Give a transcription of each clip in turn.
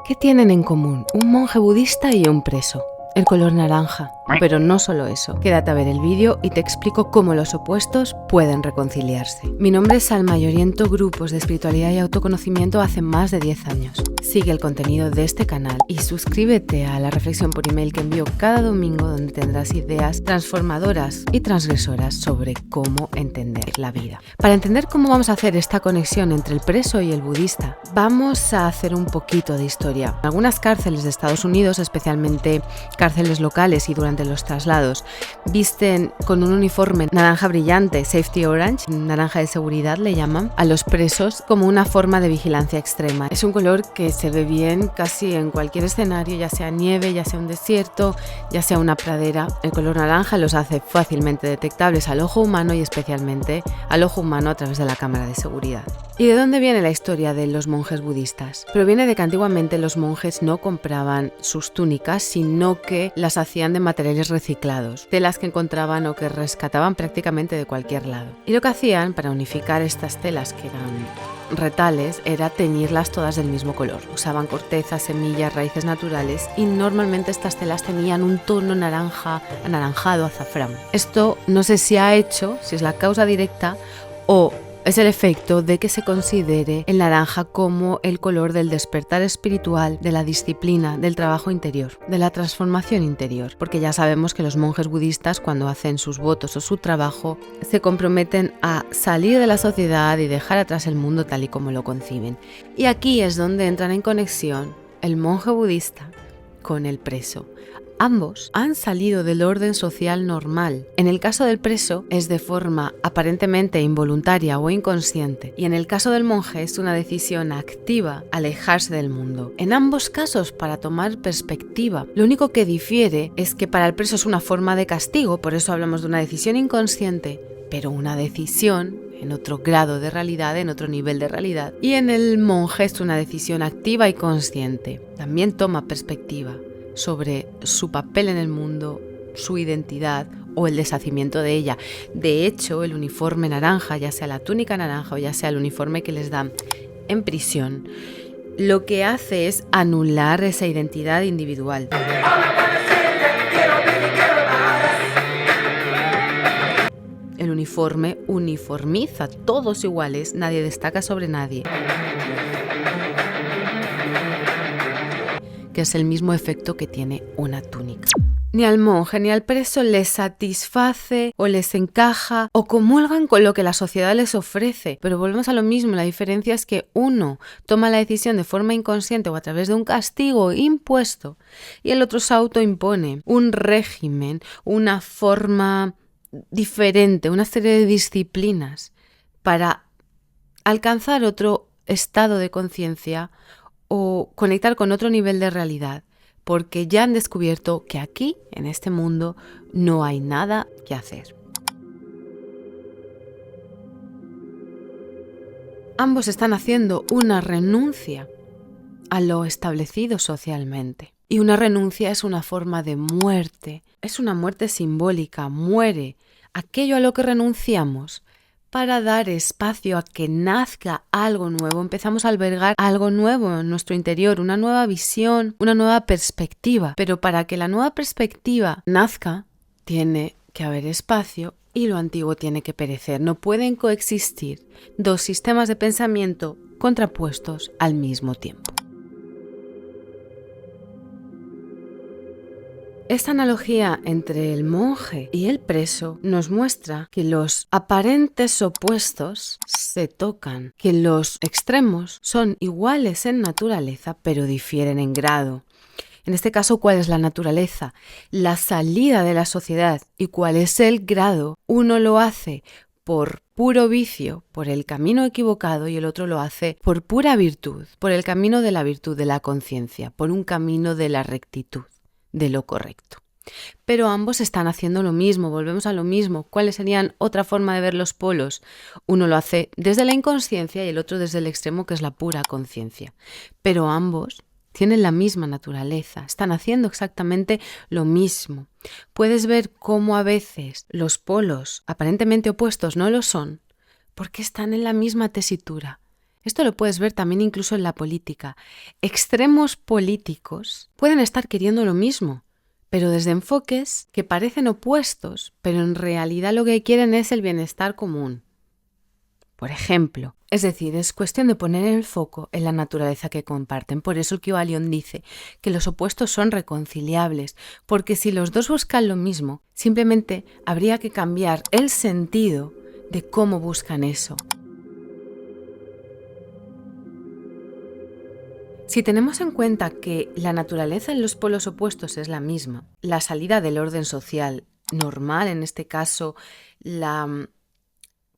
¿Qué tienen en común un monje budista y un preso? El color naranja. Pero no solo eso. Quédate a ver el vídeo y te explico cómo los opuestos pueden reconciliarse. Mi nombre es Salma y oriento grupos de espiritualidad y autoconocimiento hace más de 10 años. Sigue el contenido de este canal y suscríbete a la reflexión por email que envío cada domingo, donde tendrás ideas transformadoras y transgresoras sobre cómo entender la vida. Para entender cómo vamos a hacer esta conexión entre el preso y el budista, vamos a hacer un poquito de historia. En algunas cárceles de Estados Unidos, especialmente cárceles locales y durante los traslados, visten con un uniforme naranja brillante, safety orange, naranja de seguridad le llaman, a los presos como una forma de vigilancia extrema. Es un color que se ve bien casi en cualquier escenario, ya sea nieve, ya sea un desierto, ya sea una pradera. El color naranja los hace fácilmente detectables al ojo humano y especialmente al ojo humano a través de la cámara de seguridad. ¿Y de dónde viene la historia de los monjes budistas? Proviene de que antiguamente los monjes no compraban sus túnicas, sino que las hacían de materiales reciclados, telas que encontraban o que rescataban prácticamente de cualquier lado. Y lo que hacían para unificar estas telas, que eran retales, era teñirlas todas del mismo color. Usaban cortezas, semillas, raíces naturales y normalmente estas telas tenían un tono naranja, anaranjado, azafrán. Esto no sé si ha hecho, si es la causa directa o es el efecto de que se considere el naranja como el color del despertar espiritual, de la disciplina, del trabajo interior, de la transformación interior. Porque ya sabemos que los monjes budistas, cuando hacen sus votos o su trabajo, se comprometen a salir de la sociedad y dejar atrás el mundo tal y como lo conciben. Y aquí es donde entran en conexión el monje budista con el preso. Ambos han salido del orden social normal. En el caso del preso es de forma aparentemente involuntaria o inconsciente, y en el caso del monje es una decisión activa alejarse del mundo. En ambos casos, para tomar perspectiva, lo único que difiere es que para el preso es una forma de castigo, por eso hablamos de una decisión inconsciente, pero una decisión en otro grado de realidad, en otro nivel de realidad. Y en el monje es una decisión activa y consciente. También toma perspectiva sobre su papel en el mundo, su identidad o el deshacimiento de ella. De hecho, el uniforme naranja, ya sea la túnica naranja o ya sea el uniforme que les dan en prisión, lo que hace es anular esa identidad individual. El uniforme uniformiza, todos iguales, nadie destaca sobre nadie, que es el mismo efecto que tiene una túnica. Ni al monje ni al preso les satisface o les encaja o comulgan con lo que la sociedad les ofrece. Pero volvemos a lo mismo, la diferencia es que uno toma la decisión de forma inconsciente o a través de un castigo impuesto y el otro se autoimpone un régimen, una forma diferente, una serie de disciplinas para alcanzar otro estado de conciencia o conectar con otro nivel de realidad, porque ya han descubierto que aquí, en este mundo, no hay nada que hacer. Ambos están haciendo una renuncia a lo establecido socialmente. Y una renuncia es una forma de muerte, es una muerte simbólica, muere aquello a lo que renunciamos para dar espacio a que nazca algo nuevo. Empezamos a albergar algo nuevo en nuestro interior, una nueva visión, una nueva perspectiva. Pero para que la nueva perspectiva nazca, tiene que haber espacio y lo antiguo tiene que perecer. No pueden coexistir dos sistemas de pensamiento contrapuestos al mismo tiempo. Esta analogía entre el monje y el preso nos muestra que los aparentes opuestos se tocan, que los extremos son iguales en naturaleza, pero difieren en grado. En este caso, ¿cuál es la naturaleza? La salida de la sociedad. ¿Y cuál es el grado? Uno lo hace por puro vicio, por el camino equivocado, y el otro lo hace por pura virtud, por el camino de la virtud, de la conciencia, por un camino de la rectitud, de lo correcto. Pero ambos están haciendo lo mismo, volvemos a lo mismo. ¿Cuáles serían otra forma de ver los polos? Uno lo hace desde la inconsciencia y el otro desde el extremo, que es la pura conciencia. Pero ambos tienen la misma naturaleza, están haciendo exactamente lo mismo. Puedes ver cómo a veces los polos aparentemente opuestos no lo son, porque están en la misma tesitura, Esto lo puedes ver también incluso en la política. Extremos políticos pueden estar queriendo lo mismo, pero desde enfoques que parecen opuestos, pero en realidad lo que quieren es el bienestar común. Por ejemplo, es decir, es cuestión de poner el foco en la naturaleza que comparten. Por eso el Kybalion dice que los opuestos son reconciliables, porque si los dos buscan lo mismo, simplemente habría que cambiar el sentido de cómo buscan eso. Si tenemos en cuenta que la naturaleza en los polos opuestos es la misma, la salida del orden social normal, en este caso, la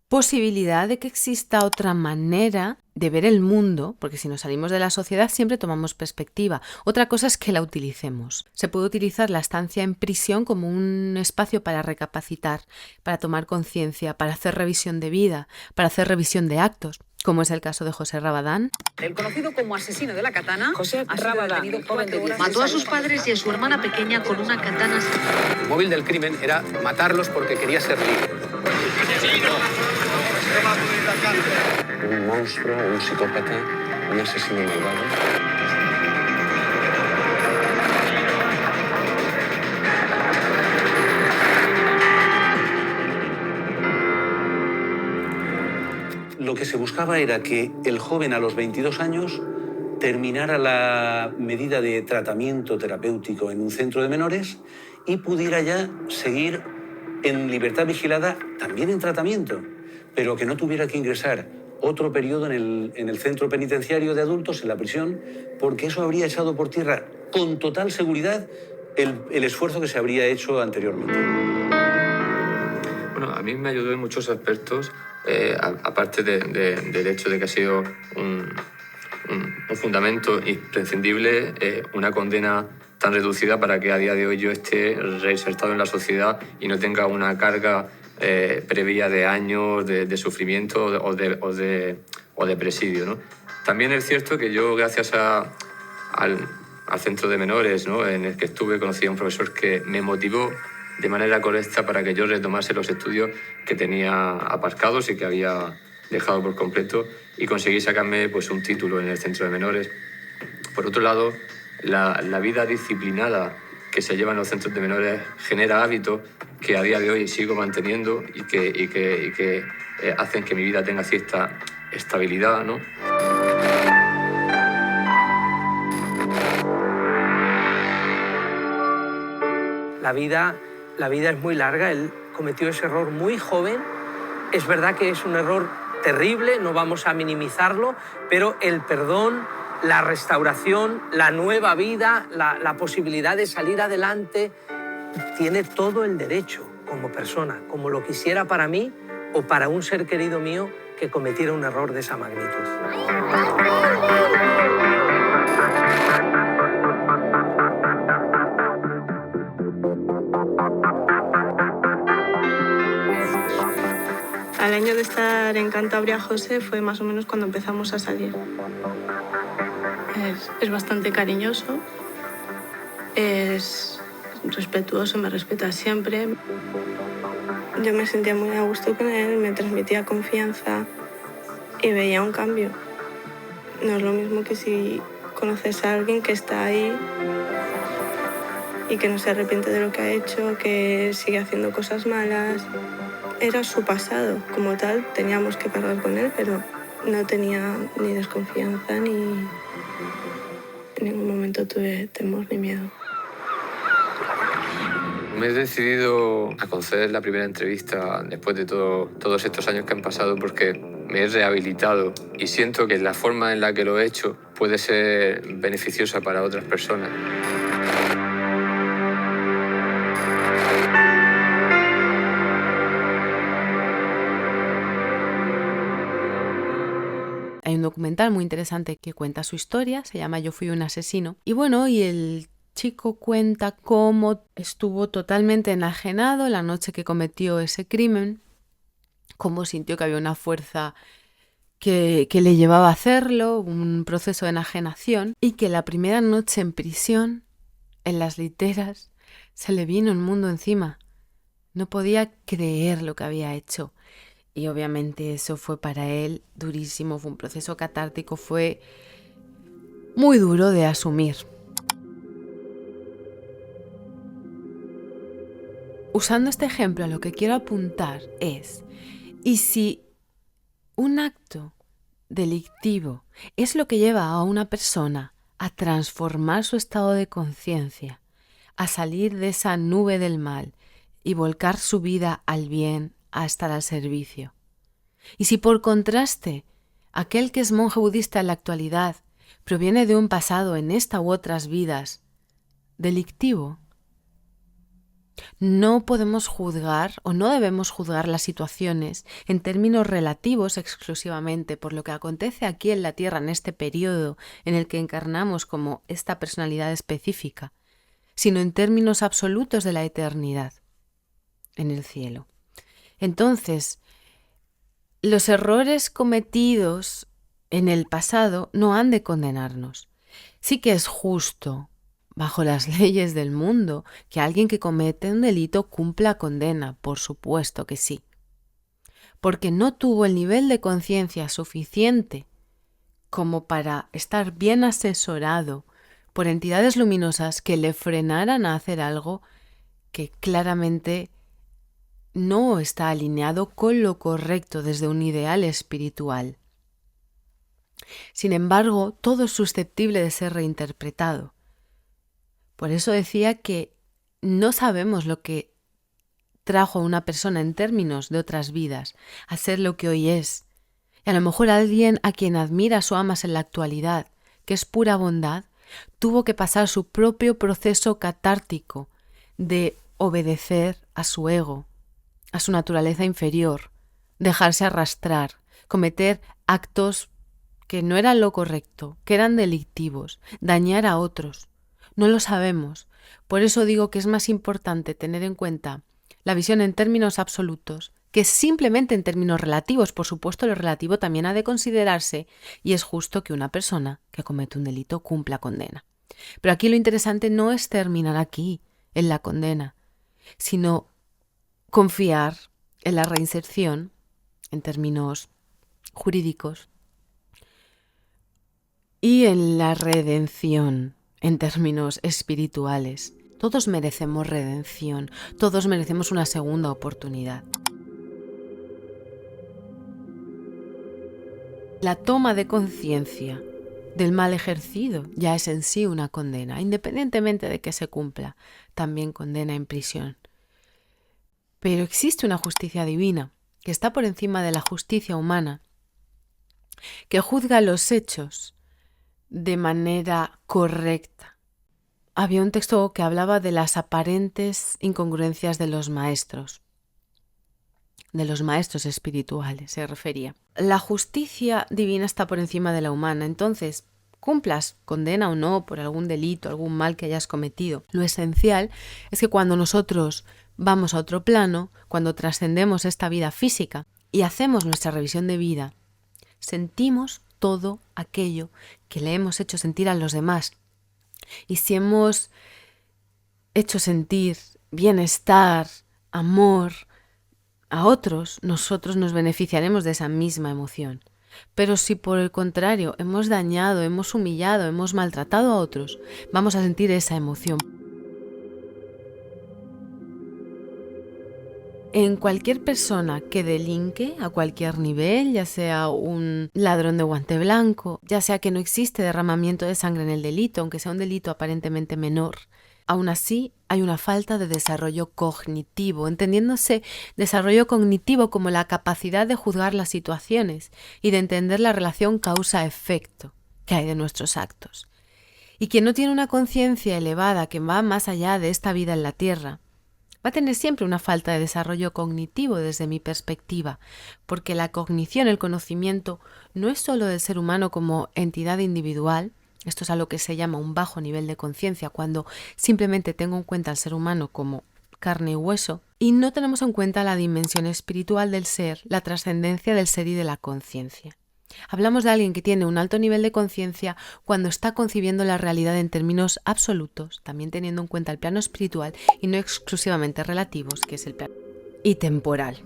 posibilidad de que exista otra manera de ver el mundo, porque si nos salimos de la sociedad siempre tomamos perspectiva. Otra cosa es que la utilicemos. Se puede utilizar la estancia en prisión como un espacio para recapacitar, para tomar conciencia, para hacer revisión de vida, para hacer revisión de actos, como es el caso de José Rabadán. El conocido como asesino de la katana, José Rabadán, joven de 16 mató a sus padres y a su hermana pequeña con una katana. El móvil del crimen era matarlos porque quería ser libre. Un monstruo, un psicópata, un asesino malvado. Lo que se buscaba era que el joven a los 22 años terminara la medida de tratamiento terapéutico en un centro de menores y pudiera ya seguir en libertad vigilada, también en tratamiento, pero que no tuviera que ingresar otro periodo en el centro penitenciario de adultos, en la prisión, porque eso habría echado por tierra con total seguridad el esfuerzo que se habría hecho anteriormente. Bueno, a mí me ayudó en muchos aspectos, aparte del hecho de que ha sido un fundamento imprescindible, una condena tan reducida para que a día de hoy yo esté reinsertado en la sociedad y no tenga una carga previa de años de sufrimiento o de presidio, ¿no? También es cierto que yo, gracias al centro de menores, ¿no?, en el que estuve, conocí a un profesor que me motivó de manera correcta para que yo retomase los estudios que tenía aparcados y que había dejado por completo, y conseguí sacarme pues un título en el centro de menores. Por otro lado, la vida disciplinada que se lleva en los centros de menores genera hábitos que a día de hoy sigo manteniendo y que hacen que mi vida tenga cierta estabilidad, ¿no? La vida es muy larga. Él cometió ese error muy joven. Es verdad que es un error terrible, no vamos a minimizarlo, pero el perdón, la restauración, la nueva vida, la posibilidad de salir adelante, tiene todo el derecho como persona, como lo quisiera para mí o para un ser querido mío que cometiera un error de esa magnitud. Al año de estar en Cantabria, José, fue más o menos cuando empezamos a salir. Es bastante cariñoso, es respetuoso, me respeta siempre. Yo me sentía muy a gusto con él, me transmitía confianza y veía un cambio. No es lo mismo que si conoces a alguien que está ahí y que no se arrepiente de lo que ha hecho, que sigue haciendo cosas malas. Era su pasado, como tal, teníamos que cargar con él, pero no tenía ni desconfianza ni en ningún momento tuve temor ni miedo. Me he decidido a conceder la primera entrevista después de todos estos años que han pasado porque me he rehabilitado y siento que la forma en la que lo he hecho puede ser beneficiosa para otras personas. Hay un documental muy interesante que cuenta su historia, se llama Yo fui un asesino. Y bueno, y el chico cuenta cómo estuvo totalmente enajenado la noche que cometió ese crimen, cómo sintió que había una fuerza que le llevaba a hacerlo, un proceso de enajenación, y que la primera noche en prisión, en las literas, se le vino el mundo encima. No podía creer lo que había hecho. Y obviamente eso fue para él durísimo, fue un proceso catártico, fue muy duro de asumir. Usando este ejemplo, a lo que quiero apuntar es, ¿y si un acto delictivo es lo que lleva a una persona a transformar su estado de conciencia, a salir de esa nube del mal y volcar su vida al bien, a estar al servicio? Y si por contraste, aquel que es monje budista en la actualidad proviene de un pasado en esta u otras vidas delictivo, no podemos juzgar o no debemos juzgar las situaciones en términos relativos exclusivamente por lo que acontece aquí en la Tierra en este periodo en el que encarnamos como esta personalidad específica, sino en términos absolutos de la eternidad en el cielo. Entonces, los errores cometidos en el pasado no han de condenarnos. Sí que es justo, bajo las leyes del mundo, que alguien que comete un delito cumpla condena, por supuesto que sí. Porque no tuvo el nivel de conciencia suficiente como para estar bien asesorado por entidades luminosas que le frenaran a hacer algo que claramente no está alineado con lo correcto desde un ideal espiritual. Sin embargo, todo es susceptible de ser reinterpretado. Por eso decía que no sabemos lo que trajo a una persona en términos de otras vidas a ser lo que hoy es. Y a lo mejor alguien a quien admiras o amas en la actualidad, que es pura bondad, tuvo que pasar su propio proceso catártico de obedecer a su ego, a su naturaleza inferior, dejarse arrastrar, cometer actos que no eran lo correcto, que eran delictivos, dañar a otros. No lo sabemos. Por eso digo que es más importante tener en cuenta la visión en términos absolutos que simplemente en términos relativos. Por supuesto, lo relativo también ha de considerarse y es justo que una persona que comete un delito cumpla condena. Pero aquí lo interesante no es terminar aquí, en la condena, sino confiar en la reinserción, en términos jurídicos, y en la redención, en términos espirituales. Todos merecemos redención, todos merecemos una segunda oportunidad. La toma de conciencia del mal ejercido ya es en sí una condena, independientemente de que se cumpla, también condena en prisión. Pero existe una justicia divina que está por encima de la justicia humana, que juzga los hechos de manera correcta. Había un texto que hablaba de las aparentes incongruencias de los maestros espirituales, se refería. La justicia divina está por encima de la humana, entonces, cumplas condena o no por algún delito, algún mal que hayas cometido. Lo esencial es que cuando nosotros vamos a otro plano, cuando trascendemos esta vida física y hacemos nuestra revisión de vida, sentimos todo aquello que le hemos hecho sentir a los demás. Y si hemos hecho sentir bienestar, amor a otros, nosotros nos beneficiaremos de esa misma emoción. Pero si por el contrario hemos dañado, hemos humillado, hemos maltratado a otros, vamos a sentir esa emoción. En cualquier persona que delinque a cualquier nivel, ya sea un ladrón de guante blanco, ya sea que no existe derramamiento de sangre en el delito, aunque sea un delito aparentemente menor, aún así hay una falta de desarrollo cognitivo, entendiéndose desarrollo cognitivo como la capacidad de juzgar las situaciones y de entender la relación causa-efecto que hay de nuestros actos. Y quien no tiene una conciencia elevada que va más allá de esta vida en la tierra, va a tener siempre una falta de desarrollo cognitivo desde mi perspectiva, porque la cognición, el conocimiento, no es solo del ser humano como entidad individual. Esto es a lo que se llama un bajo nivel de conciencia, cuando simplemente tengo en cuenta al ser humano como carne y hueso, y no tenemos en cuenta la dimensión espiritual del ser, la trascendencia del ser y de la conciencia. Hablamos de alguien que tiene un alto nivel de conciencia cuando está concibiendo la realidad en términos absolutos, también teniendo en cuenta el plano espiritual y no exclusivamente relativos, que es el plano y temporal.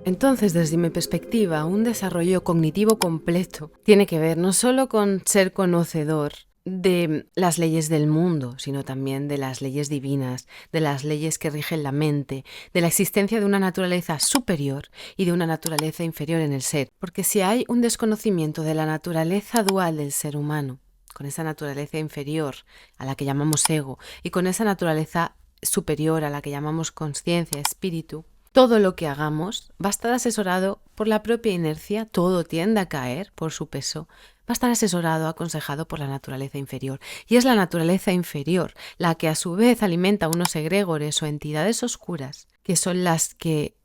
Entonces, desde mi perspectiva, un desarrollo cognitivo completo tiene que ver no solo con ser conocedor de las leyes del mundo, sino también de las leyes divinas, de las leyes que rigen la mente, de la existencia de una naturaleza superior y de una naturaleza inferior en el ser. Porque si hay un desconocimiento de la naturaleza dual del ser humano, con esa naturaleza inferior a la que llamamos ego y con esa naturaleza superior a la que llamamos conciencia, espíritu, todo lo que hagamos va a estar asesorado por la propia inercia, todo tiende a caer por su peso, va a estar asesorado, aconsejado por la naturaleza inferior. Y es la naturaleza inferior la que a su vez alimenta unos egregores o entidades oscuras, que son las que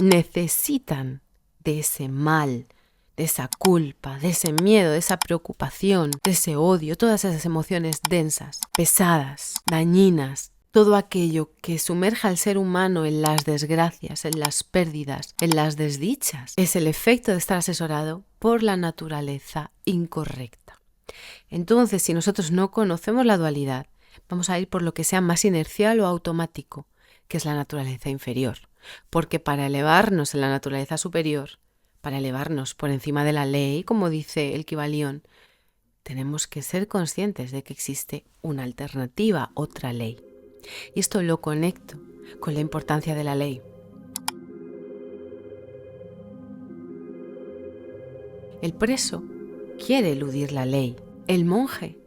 necesitan de ese mal, de esa culpa, de ese miedo, de esa preocupación, de ese odio, todas esas emociones densas, pesadas, dañinas. Todo aquello que sumerja al ser humano en las desgracias, en las pérdidas, en las desdichas, es el efecto de estar asesorado por la naturaleza incorrecta. Entonces, si nosotros no conocemos la dualidad, vamos a ir por lo que sea más inercial o automático, que es la naturaleza inferior. Porque para elevarnos en la naturaleza superior, para elevarnos por encima de la ley, como dice el Kybalión, tenemos que ser conscientes de que existe una alternativa, otra ley. Y esto lo conecto con la importancia de la ley. El preso quiere eludir la ley. El monje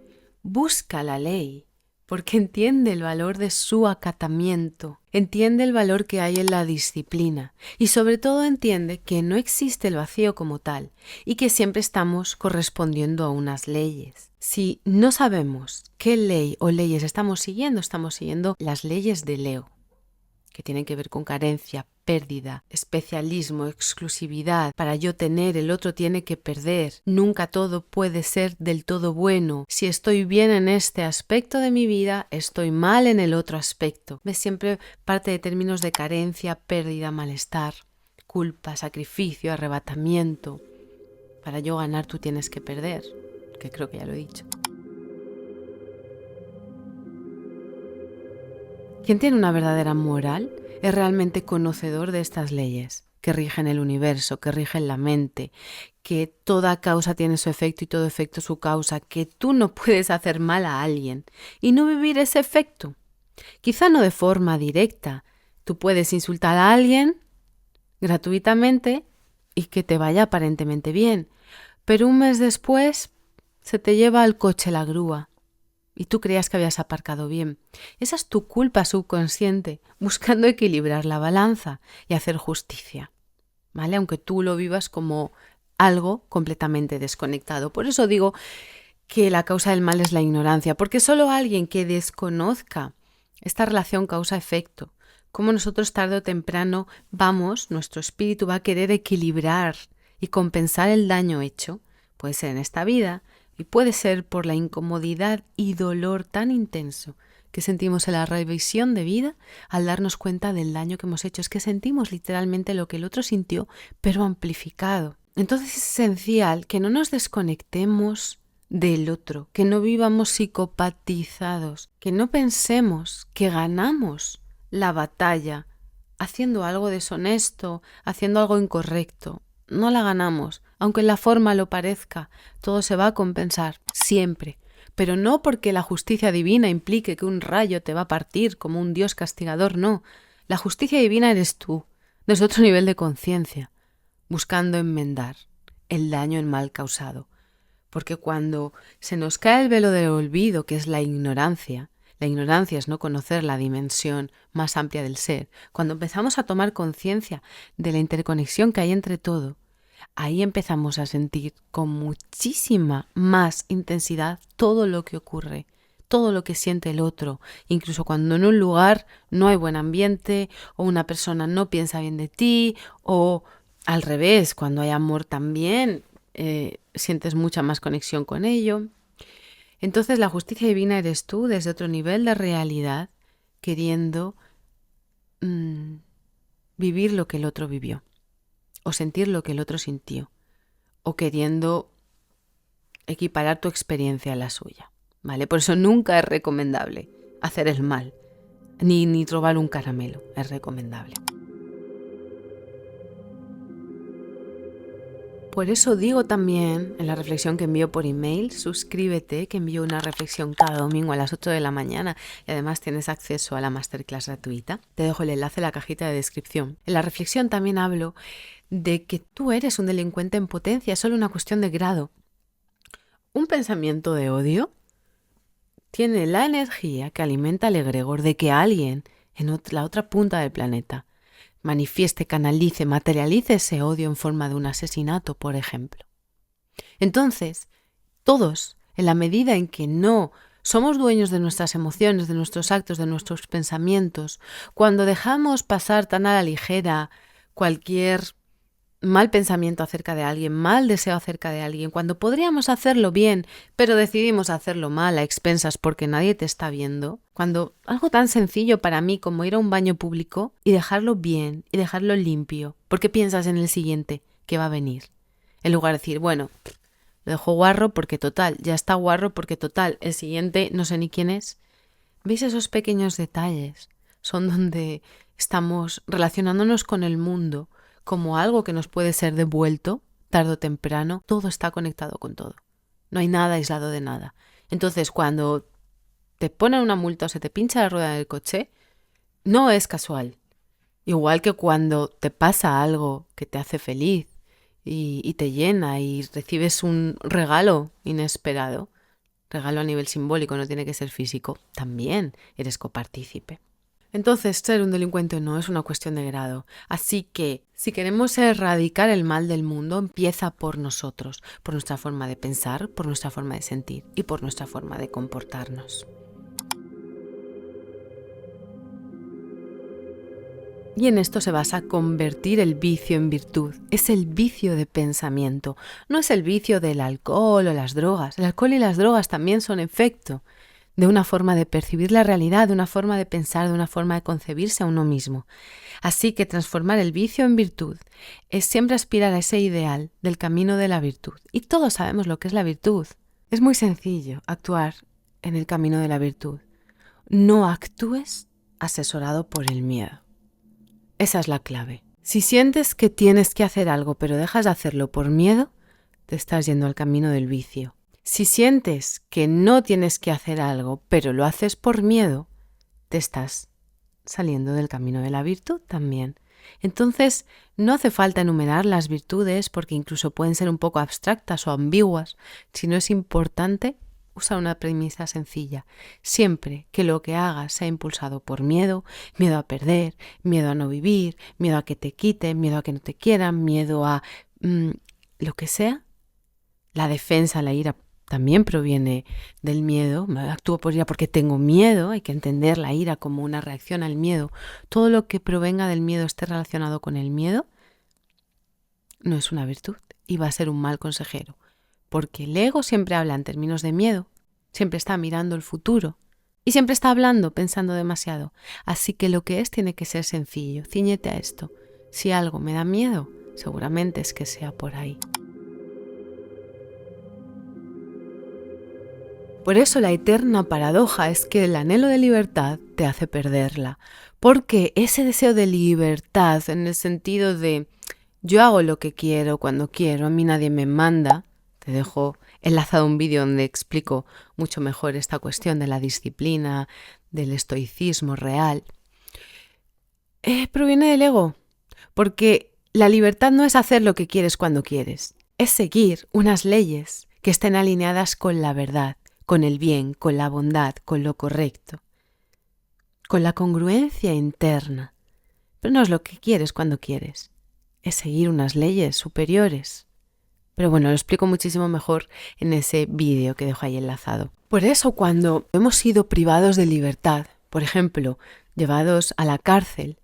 busca la ley porque entiende el valor de su acatamiento, entiende el valor que hay en la disciplina y sobre todo entiende que no existe el vacío como tal y que siempre estamos correspondiendo a unas leyes. Si no sabemos qué ley o leyes estamos siguiendo las leyes de Leo, que tienen que ver con carencia, pérdida, especialismo, exclusividad. Para yo tener, el otro tiene que perder. Nunca todo puede ser del todo bueno. Si estoy bien en este aspecto de mi vida, estoy mal en el otro aspecto. ¿Ves? Siempre parte de términos de carencia, pérdida, malestar, culpa, sacrificio, arrebatamiento. Para yo ganar, tú tienes que perder, que creo que ya lo he dicho. Quien tiene una verdadera moral es realmente conocedor de estas leyes que rigen el universo, que rigen la mente, que toda causa tiene su efecto y todo efecto su causa, que tú no puedes hacer mal a alguien y no vivir ese efecto. Quizá no de forma directa. Tú puedes insultar a alguien gratuitamente y que te vaya aparentemente bien, pero un mes después se te lleva al coche la grúa y tú creías que habías aparcado bien. Esa es tu culpa subconsciente, buscando equilibrar la balanza y hacer justicia, ¿vale? Aunque tú lo vivas como algo completamente desconectado. Por eso digo que la causa del mal es la ignorancia, porque solo alguien que desconozca esta relación causa-efecto, como nosotros tarde o temprano nuestro espíritu va a querer equilibrar y compensar el daño hecho, puede ser en esta vida, y puede ser por la incomodidad y dolor tan intenso que sentimos en la revisión de vida al darnos cuenta del daño que hemos hecho. Es que sentimos literalmente lo que el otro sintió, pero amplificado. Entonces es esencial que no nos desconectemos del otro, que no vivamos psicopatizados, que no pensemos que ganamos la batalla haciendo algo deshonesto, haciendo algo incorrecto. No la ganamos, aunque en la forma lo parezca, todo se va a compensar, siempre. Pero no porque la justicia divina implique que un rayo te va a partir como un Dios castigador, no. La justicia divina eres tú, desde otro nivel de conciencia, buscando enmendar el daño, el mal causado. Porque cuando se nos cae el velo del olvido, que es la ignorancia es no conocer la dimensión más amplia del ser. Cuando empezamos a tomar conciencia de la interconexión que hay entre todo, ahí empezamos a sentir con muchísima más intensidad todo lo que ocurre, todo lo que siente el otro, incluso cuando en un lugar no hay buen ambiente o una persona no piensa bien de ti o al revés, cuando hay amor también sientes mucha más conexión con ello. Entonces la justicia divina eres tú desde otro nivel de realidad, queriendo vivir lo que el otro vivió, o sentir lo que el otro sintió, o queriendo equiparar tu experiencia a la suya, ¿vale? Por eso nunca es recomendable hacer el mal, ni robar un caramelo, es recomendable. Por eso digo también en la reflexión que envío por email, suscríbete, que envío una reflexión cada domingo a las 8 de la mañana y además tienes acceso a la masterclass gratuita. Te dejo el enlace en la cajita de descripción. En la reflexión también hablo de que tú eres un delincuente en potencia, es solo una cuestión de grado. Un pensamiento de odio tiene la energía que alimenta el egregor de que alguien en la otra punta del planeta manifieste, canalice, materialice ese odio en forma de un asesinato, por ejemplo. Entonces, todos, en la medida en que no somos dueños de nuestras emociones, de nuestros actos, de nuestros pensamientos, cuando dejamos pasar tan a la ligera cualquier mal pensamiento acerca de alguien, mal deseo acerca de alguien, cuando podríamos hacerlo bien, pero decidimos hacerlo mal a expensas porque nadie te está viendo, cuando algo tan sencillo para mí como ir a un baño público y dejarlo bien y dejarlo limpio, porque piensas en el siguiente que va a venir, en lugar de decir, bueno, lo dejo guarro porque total, ya está guarro porque total, el siguiente no sé ni quién es. ¿Veis esos pequeños detalles? Son donde estamos relacionándonos con el mundo como algo que nos puede ser devuelto tarde o temprano. Todo está conectado con todo. No hay nada aislado de nada. Entonces, cuando te ponen una multa o se te pincha la rueda del coche, no es casual. Igual que cuando te pasa algo que te hace feliz y te llena y recibes un regalo inesperado, regalo a nivel simbólico, no tiene que ser físico, también eres copartícipe. Entonces, ser un delincuente no es una cuestión de grado. Así que, si queremos erradicar el mal del mundo, empieza por nosotros, por nuestra forma de pensar, por nuestra forma de sentir y por nuestra forma de comportarnos. Y en esto se basa convertir el vicio en virtud. Es el vicio de pensamiento. No es el vicio del alcohol o las drogas. El alcohol y las drogas también son efecto de una forma de percibir la realidad, de una forma de pensar, de una forma de concebirse a uno mismo. Así que transformar el vicio en virtud es siempre aspirar a ese ideal del camino de la virtud. Y todos sabemos lo que es la virtud. Es muy sencillo actuar en el camino de la virtud. No actúes asesorado por el miedo. Esa es la clave. Si sientes que tienes que hacer algo pero dejas de hacerlo por miedo, te estás yendo al camino del vicio. Si sientes que no tienes que hacer algo, pero lo haces por miedo, te estás saliendo del camino de la virtud también. Entonces, no hace falta enumerar las virtudes porque incluso pueden ser un poco abstractas o ambiguas. Si no es importante, usa una premisa sencilla. Siempre que lo que hagas sea impulsado por miedo, miedo a perder, miedo a no vivir, miedo a que te quiten, miedo a que no te quieran, miedo a lo que sea, la defensa, la ira también proviene del miedo. Actúo por ira porque tengo miedo. Hay que entender la ira como una reacción al miedo. Todo lo que provenga del miedo, esté relacionado con el miedo, no es una virtud y va a ser un mal consejero. Porque el ego siempre habla en términos de miedo, siempre está mirando el futuro y siempre está hablando, pensando demasiado. Así que lo que es tiene que ser sencillo. Cíñete a esto. Si algo me da miedo, seguramente es que sea por ahí. Por eso la eterna paradoja es que el anhelo de libertad te hace perderla, porque ese deseo de libertad, en el sentido de yo hago lo que quiero, cuando quiero, a mí nadie me manda, te dejo enlazado un vídeo donde explico mucho mejor esta cuestión de la disciplina, del estoicismo real, proviene del ego, porque la libertad no es hacer lo que quieres cuando quieres, es seguir unas leyes que estén alineadas con la verdad, con el bien, con la bondad, con lo correcto, con la congruencia interna. Pero no es lo que quieres cuando quieres, es seguir unas leyes superiores. Pero bueno, lo explico muchísimo mejor en ese vídeo que dejo ahí enlazado. Por eso cuando hemos sido privados de libertad, por ejemplo, llevados a la cárcel,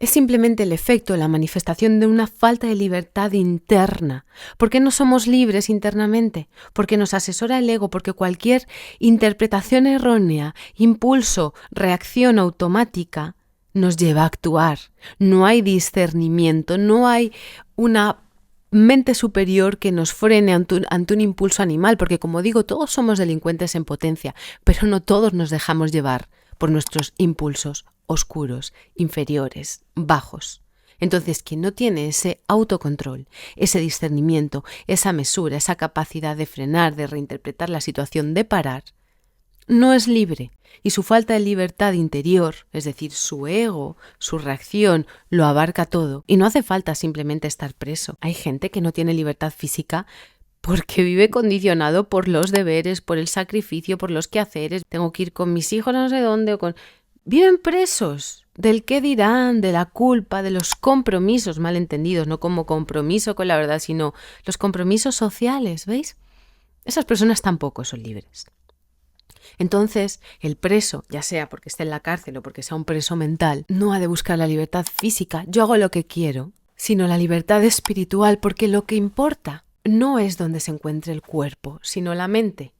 es simplemente el efecto, la manifestación de una falta de libertad interna. ¿Por qué no somos libres internamente? Porque nos asesora el ego, porque cualquier interpretación errónea, impulso, reacción automática nos lleva a actuar. No hay discernimiento, no hay una mente superior que nos frene ante un impulso animal, porque como digo, todos somos delincuentes en potencia, pero no todos nos dejamos llevar por nuestros impulsos oscuros, inferiores, bajos. Entonces, quien no tiene ese autocontrol, ese discernimiento, esa mesura, esa capacidad de frenar, de reinterpretar la situación, de parar, no es libre. Y su falta de libertad interior, es decir, su ego, su reacción, lo abarca todo. Y no hace falta simplemente estar preso. Hay gente que no tiene libertad física porque vive condicionado por los deberes, por el sacrificio, por los quehaceres. Tengo que ir con mis hijos a no sé dónde. Viven presos del qué dirán, de la culpa, de los compromisos malentendidos, no como compromiso con la verdad, sino los compromisos sociales, ¿veis? Esas personas tampoco son libres. Entonces, el preso, ya sea porque esté en la cárcel o porque sea un preso mental, no ha de buscar la libertad física, yo hago lo que quiero, sino la libertad espiritual, porque lo que importa no es donde se encuentre el cuerpo, sino la mente.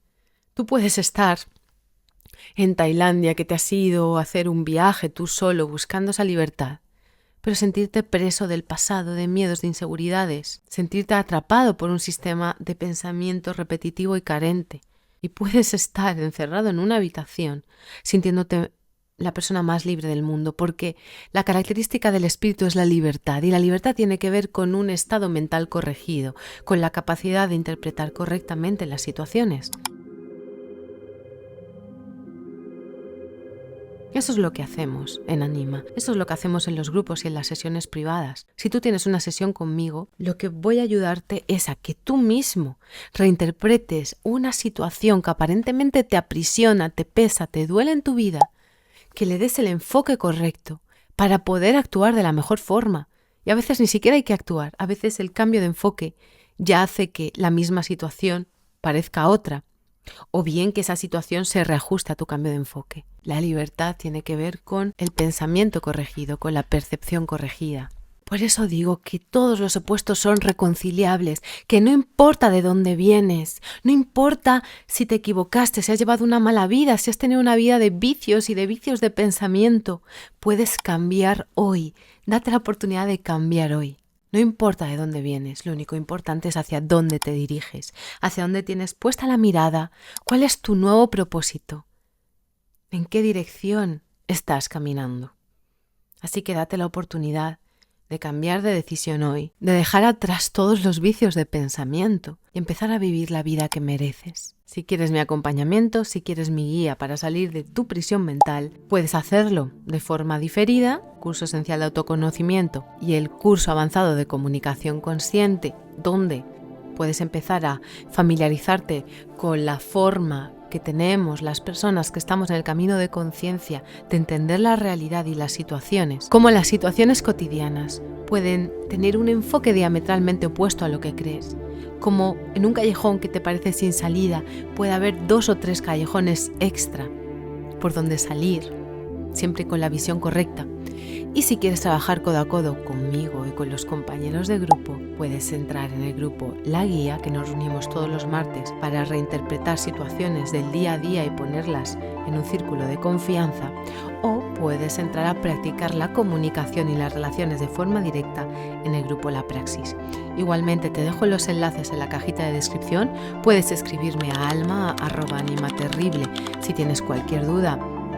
Tú puedes estar en Tailandia, que te has ido a hacer un viaje tú solo buscando esa libertad, pero sentirte preso del pasado, de miedos, de inseguridades, sentirte atrapado por un sistema de pensamiento repetitivo y carente. Y puedes estar encerrado en una habitación sintiéndote la persona más libre del mundo, porque la característica del espíritu es la libertad, y la libertad tiene que ver con un estado mental corregido, con la capacidad de interpretar correctamente las situaciones. Eso es lo que hacemos en Anima, eso es lo que hacemos en los grupos y en las sesiones privadas. Si tú tienes una sesión conmigo, lo que voy a ayudarte es a que tú mismo reinterpretes una situación que aparentemente te aprisiona, te pesa, te duele en tu vida, que le des el enfoque correcto para poder actuar de la mejor forma. Y a veces ni siquiera hay que actuar, a veces el cambio de enfoque ya hace que la misma situación parezca otra, o bien que esa situación se reajuste a tu cambio de enfoque. La libertad tiene que ver con el pensamiento corregido, con la percepción corregida. Por eso digo que todos los opuestos son reconciliables, que no importa de dónde vienes, no importa si te equivocaste, si has llevado una mala vida, si has tenido una vida de vicios y de vicios de pensamiento, puedes cambiar hoy. Date la oportunidad de cambiar hoy. No importa de dónde vienes, lo único importante es hacia dónde te diriges, hacia dónde tienes puesta la mirada, cuál es tu nuevo propósito, en qué dirección estás caminando. Así que date la oportunidad de cambiar de decisión hoy, de dejar atrás todos los vicios de pensamiento y empezar a vivir la vida que mereces. Si quieres mi acompañamiento, si quieres mi guía para salir de tu prisión mental, puedes hacerlo de forma diferida, curso esencial de autoconocimiento y el curso avanzado de comunicación consciente, donde puedes empezar a familiarizarte con la forma que tenemos las personas que estamos en el camino de conciencia, de entender la realidad y las situaciones, cómo las situaciones cotidianas pueden tener un enfoque diametralmente opuesto a lo que crees. Como en un callejón que te parece sin salida, puede haber 2 o 3 callejones extra por donde salir, siempre con la visión correcta. Y si quieres trabajar codo a codo conmigo y con los compañeros de grupo, puedes entrar en el grupo La Guía, que nos reunimos todos los martes para reinterpretar situaciones del día a día y ponerlas en un círculo de confianza, o puedes entrar a practicar la comunicación y las relaciones de forma directa en el grupo La Praxis. Igualmente te dejo los enlaces en la cajita de descripción, puedes escribirme a alma@animaterrible si tienes cualquier duda.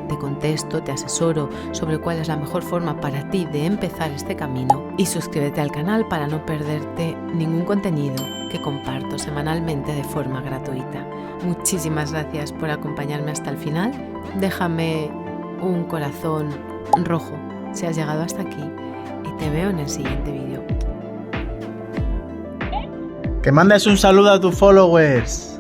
Te contesto, te asesoro sobre cuál es la mejor forma para ti de empezar este camino, y suscríbete al canal para no perderte ningún contenido que comparto semanalmente de forma gratuita. Muchísimas gracias por acompañarme hasta el final. Déjame un corazón rojo si has llegado hasta aquí y te veo en el siguiente vídeo. Que mandes un saludo a tus followers.